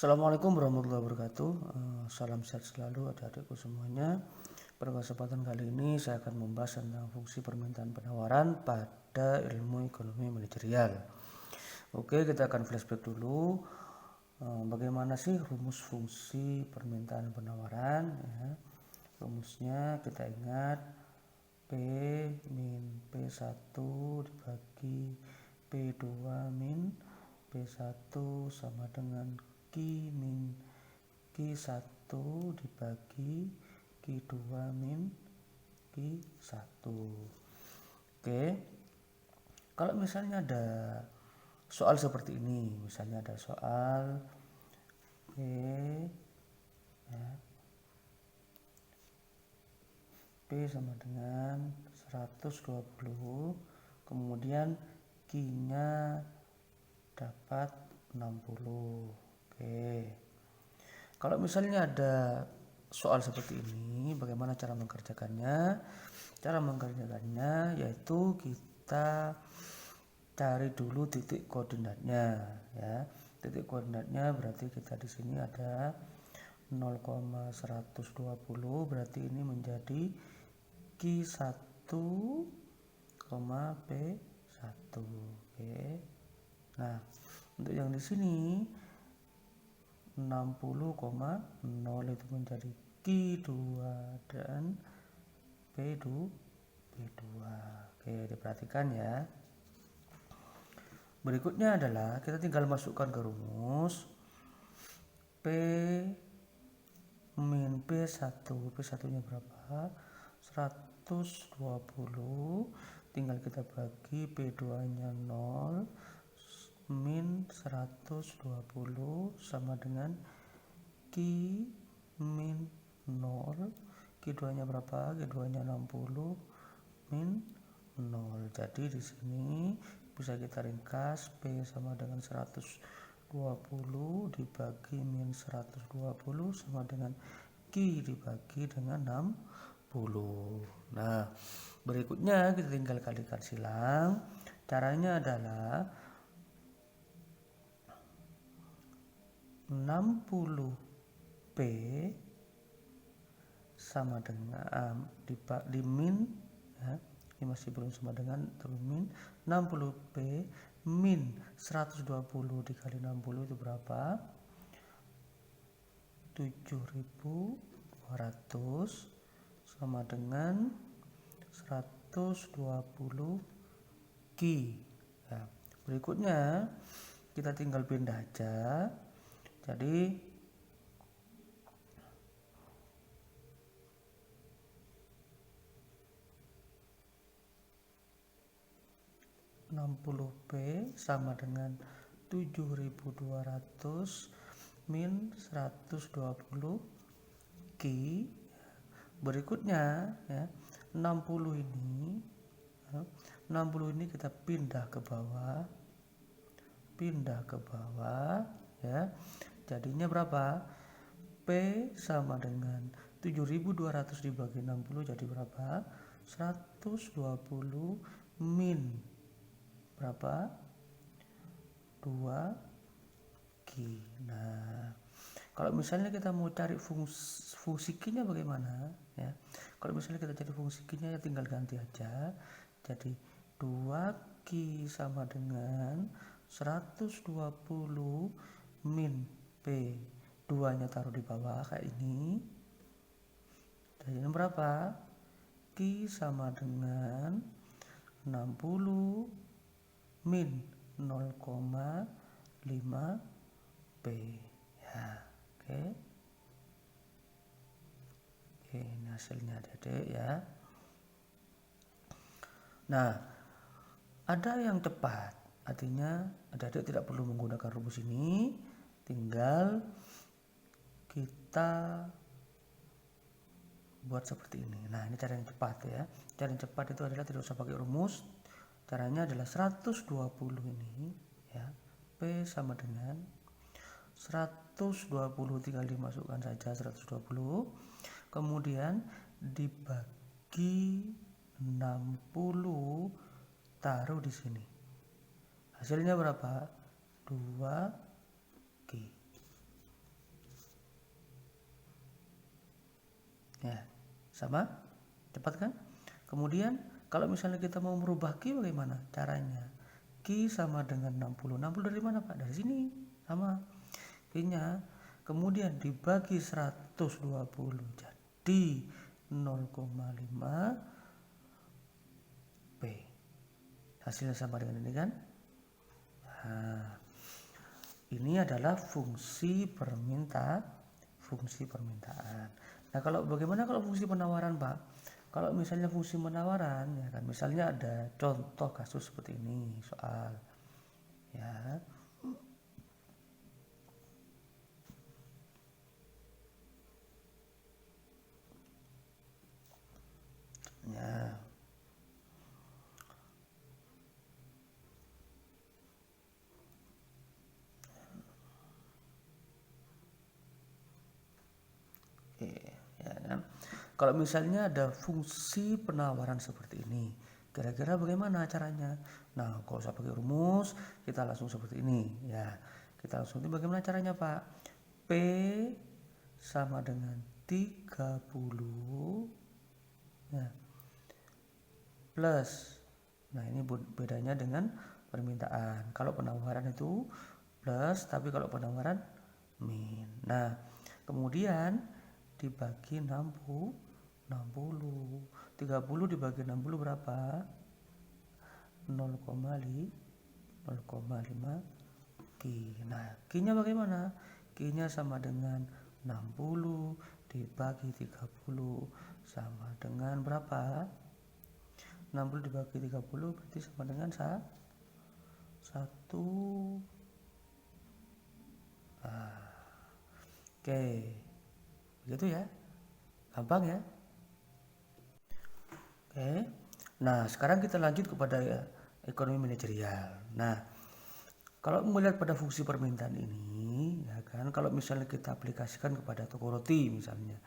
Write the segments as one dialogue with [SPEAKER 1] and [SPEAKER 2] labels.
[SPEAKER 1] Assalamualaikum warahmatullahi wabarakatuh. Salam sehat selalu adik-adikku semuanya. Pada kesempatan kali ini saya akan membahas tentang fungsi permintaan penawaran pada ilmu ekonomi manajerial. Oke, kita akan flashback dulu. Bagaimana sih rumus fungsi permintaan penawaran? Ya. Rumusnya kita ingat P min P1 dibagi P2 min P1 sama dengan Q min Q1 dibagi Q2 min Q1. Oke, kalau misalnya ada soal seperti ini, misalnya ada soal P ya, P sama dengan 120, kemudian Q-nya dapat 60. Oke. Kalau misalnya ada soal seperti ini, bagaimana cara mengerjakannya? Cara mengerjakannya yaitu kita cari dulu titik koordinatnya ya. Titik koordinatnya berarti kita di sini ada 0,120, berarti ini menjadi Q1, P1. Oke. Nah, untuk yang di sini 60,0 itu menjadi Q2 dan P2. Oke, diperhatikan ya. Berikutnya adalah kita tinggal masukkan ke rumus P min P1. P1 nya berapa? 120. Tinggal kita bagi P2 nya 0 min 120 sama dengan Q min 0. Q2 nya berapa? Q2 nya 60 min 0. Jadi di sini bisa kita ringkas P sama dengan 120 dibagi min 120 sama dengan Q dibagi dengan 60. Nah, berikutnya kita tinggal kalikan silang. Caranya adalah 60P sama dengan di min ya, ini masih belum sama dengan terus min 60P min 120 dikali 60 itu berapa? 7.200 sama dengan 120 Q ya. Berikutnya kita tinggal pindah aja. Jadi 60P sama dengan 7.200 min 120 Q. Berikutnya ya, 60 ini kita pindah ke bawah ya. Jadinya berapa? P sama dengan 7.200 dibagi 60 jadi berapa? 120 min berapa? 2 Q. Nah, kalau misalnya kita mau cari fungsi Q-nya bagaimana ya? Kalau misalnya kita cari fungsi Q-nya ya tinggal ganti aja. Jadi 2 Q sama dengan 120 min P. 2-nya taruh di bawah kayak ini. Jadi ini berapa? Q sama dengan 60 min 0,5 P ya. Oke, ini hasilnya adik-adik ya. Nah, ada yang cepat, artinya adik-adik tidak perlu menggunakan rumus ini, tinggal kita buat seperti ini. Nah, ini cara yang cepat ya. Cara yang cepat itu adalah tidak usah pakai rumus. Caranya adalah 120 ini ya, P sama dengan 120 tinggal dimasukkan saja 120, kemudian dibagi 60 taruh di sini. Hasilnya berapa? 2Q. Ya, sama? Cepat kan? Kemudian kalau misalnya kita mau merubah Q bagaimana caranya? Q sama dengan 60. 60 dari mana Pak? Dari sini. Sama. Q-nya kemudian dibagi 120 jadi 0,5 P. Hasilnya sama dengan ini kan? Nah, ini adalah fungsi permintaan. Nah, bagaimana kalau fungsi penawaran, Pak? Kalau misalnya fungsi penawaran, ya kan, misalnya ada contoh kasus seperti ini, soal, ya, ya. Oke, ya kan. Kalau misalnya ada fungsi penawaran seperti ini, kira-kira bagaimana caranya? Nah, kalau usah pakai rumus, kita langsung seperti ini, ya. Kita langsung ini bagaimana caranya, Pak? P sama dengan 30 ya, plus. Nah, ini bedanya dengan permintaan. Kalau penawaran itu plus, tapi kalau penawaran min. Nah, kemudian dibagi 60. 30 dibagi 60 berapa? 0,5 Q. Nah, Q-nya bagaimana? Q-nya sama dengan 60 dibagi 30 sama dengan berapa? 60 dibagi 30 berarti sama dengan 1. Oke. Begitu ya. Gampang ya. Oke. Nah, sekarang kita lanjut kepada ekonomi manajerial. Nah, kalau melihat pada fungsi permintaan ini, ya kan, kalau misalnya kita aplikasikan kepada toko roti misalnya.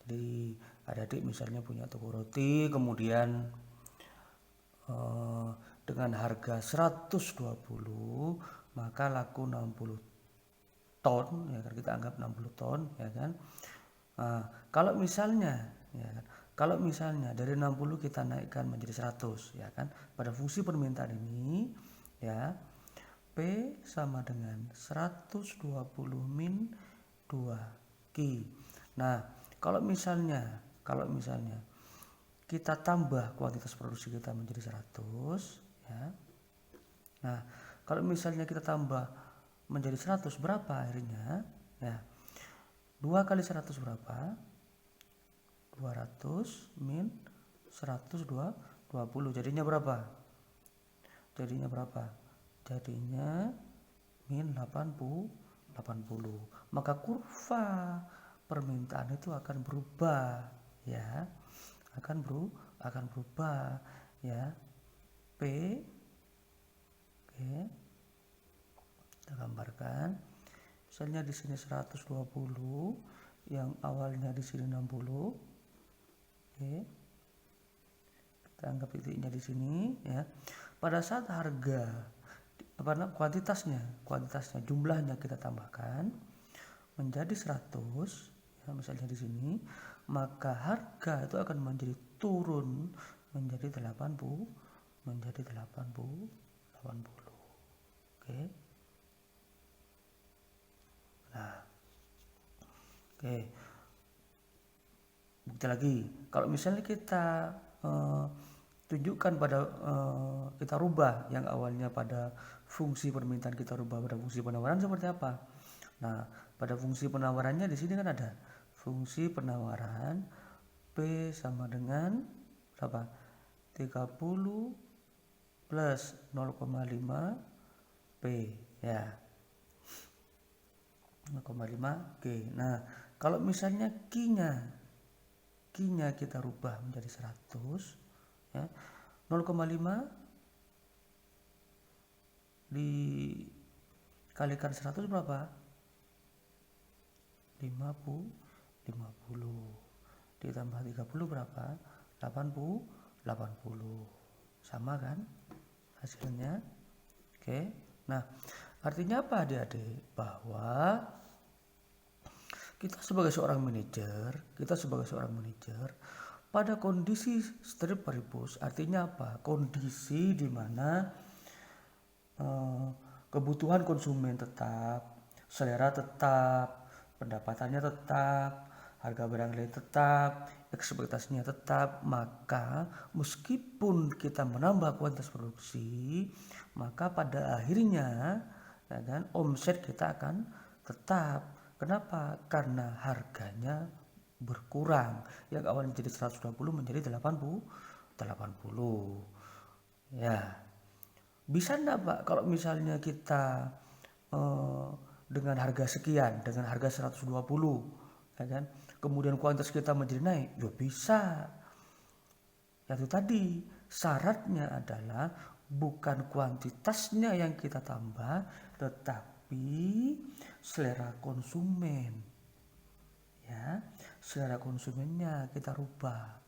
[SPEAKER 1] Jadi, adik-adik misalnya punya toko roti, kemudian dengan harga 120, maka laku 60 ton, ya kan, kita anggap 60 ton, ya kan. Nah, kalau misalnya, ya kan, kalau misalnya dari 60 kita naikkan menjadi 100, ya kan, pada fungsi permintaan ini, ya, P sama dengan 120 min 2 Q. Nah, kalau misalnya kita tambah kuantitas produksi kita menjadi 100, ya. Nah, kalau misalnya kita tambah menjadi 100 berapa akhirnya? Ya. 2 kali 100 berapa? 200 min 120. Jadinya berapa? Jadinya min 80. Maka kurva permintaan itu akan berubah, ya. Akan berubah, ya. P, oke. Kita gambarkan. Misalnya di sini 120, yang awalnya di sini 60. Oke. Kita anggap titiknya di sini, ya. Pada saat harga kuantitasnya jumlahnya kita tambahkan menjadi 100, ya, misalnya di sini, maka harga itu akan menjadi turun menjadi 80. Oke. Nah, oke. Bukti lagi, kalau misalnya kita tunjukkan pada kita rubah yang awalnya pada fungsi permintaan, kita rubah pada fungsi penawaran seperti apa? Nah, pada fungsi penawarannya di sini kan ada fungsi penawaran P sama dengan berapa? 30 plus 0,5 P, ya. 0,5 Q. Nah, kalau misalnya Q-nya kita rubah menjadi 100, ya. 0,5 dikalikan 100 berapa? 50. Ditambah 30 berapa? 80. Sama kan hasilnya? Oke. Nah, artinya apa adik-adik? Bahwa kita sebagai seorang manajer, pada kondisi strip paribus artinya apa? Kondisi di mana kebutuhan konsumen tetap, selera tetap, pendapatannya tetap, harga barang lain tetap, ekspektasinya tetap, maka meskipun kita menambah kuantitas produksi, maka pada akhirnya ya kan, omset kita akan tetap. Kenapa? Karena harganya berkurang. Yang awalnya jadi 120 menjadi 80. Ya. Bisa enggak Pak kalau misalnya kita dengan harga sekian, dengan harga 120 ya kan, kemudian kuantitas kita menjadi naik? Ya bisa. Itu tadi syaratnya adalah bukan kuantitasnya yang kita tambah, tetapi selera konsumen. Ya, selera konsumennya kita rubah.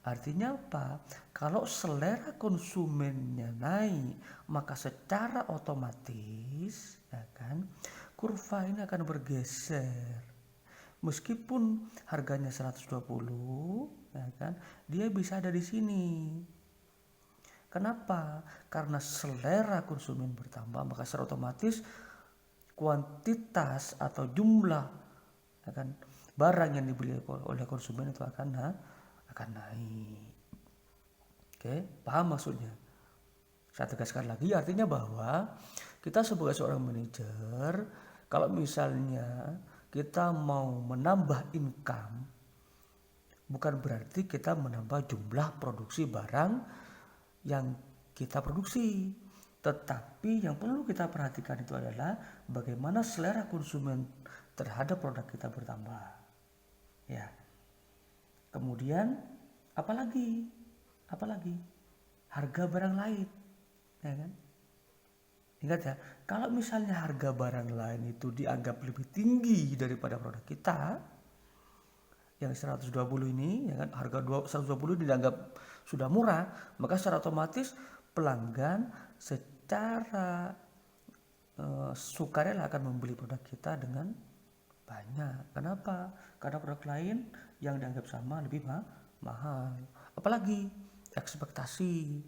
[SPEAKER 1] Artinya apa? Kalau selera konsumennya naik, maka secara otomatis ya kan, kurva ini akan bergeser. Meskipun harganya 120 ya kan, dia bisa ada di sini. Kenapa? Karena selera konsumen bertambah, maka secara otomatis kuantitas atau jumlah ya kan, barang yang dibeli oleh konsumen itu akan naik. Oke, paham maksudnya? Saya tegaskan lagi, artinya bahwa kita sebagai seorang manajer, kalau misalnya kita mau menambah income, bukan berarti kita menambah jumlah produksi barang yang kita produksi, tetapi yang perlu kita perhatikan itu adalah bagaimana selera konsumen terhadap produk kita bertambah. Ya. Kemudian apalagi harga barang lain, ya kan? Ingat ya, kalau misalnya harga barang lain itu dianggap lebih tinggi daripada produk kita yang 120 ini, ya kan, harga 120 dianggap sudah murah, maka secara otomatis pelanggan secara sukarela akan membeli produk kita dengan banyak. Kenapa? Karena produk lain yang dianggap sama lebih mahal. Apalagi ekspektasi.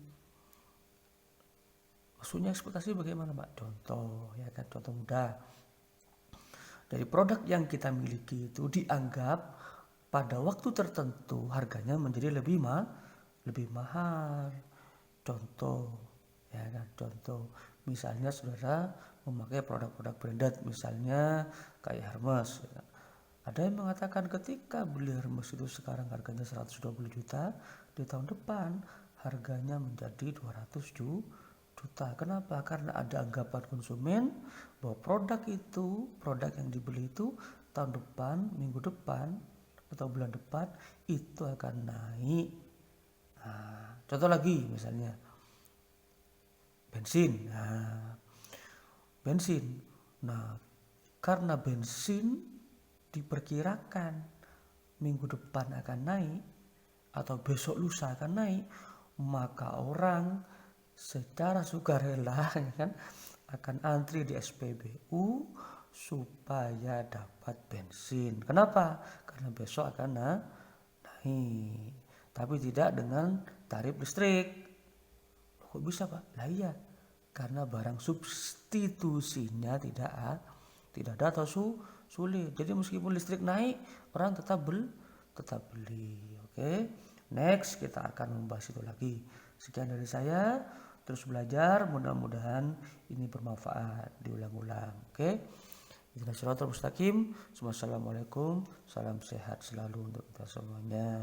[SPEAKER 1] Maksudnya ekspektasi bagaimana Pak? Contoh ya kan, contoh mudah. Dari produk yang kita miliki itu dianggap pada waktu tertentu harganya menjadi lebih mahal. Contoh ya kan, contoh misalnya saudara memakai produk-produk branded, misalnya kayak Hermes ya kan. Ada yang mengatakan ketika beli Hermes itu sekarang harganya 120 juta, di tahun depan harganya menjadi 200 juta. Kenapa? Karena ada anggapan konsumen bahwa produk yang dibeli itu tahun depan, minggu depan, atau bulan depan itu akan naik. Nah, contoh lagi misalnya bensin. Nah, karena bensin diperkirakan minggu depan akan naik atau besok lusa akan naik, maka orang secara sukarela ya kan akan antri di SPBU supaya dapat bensin. Kenapa? Karena besok akan naik, tapi tidak dengan tarif listrik. Kok bisa Pak? Lah iya, karena barang substitusinya tidak ada atau sulit. Jadi meskipun listrik naik, orang tetap beli. Oke. Next kita akan membahas itu lagi. Sekian dari saya. Terus belajar, mudah-mudahan ini bermanfaat, diulang-ulang. Oke. Ihdinas siratal mustaqim. Assalamualaikum. Salam sehat selalu untuk kita semuanya.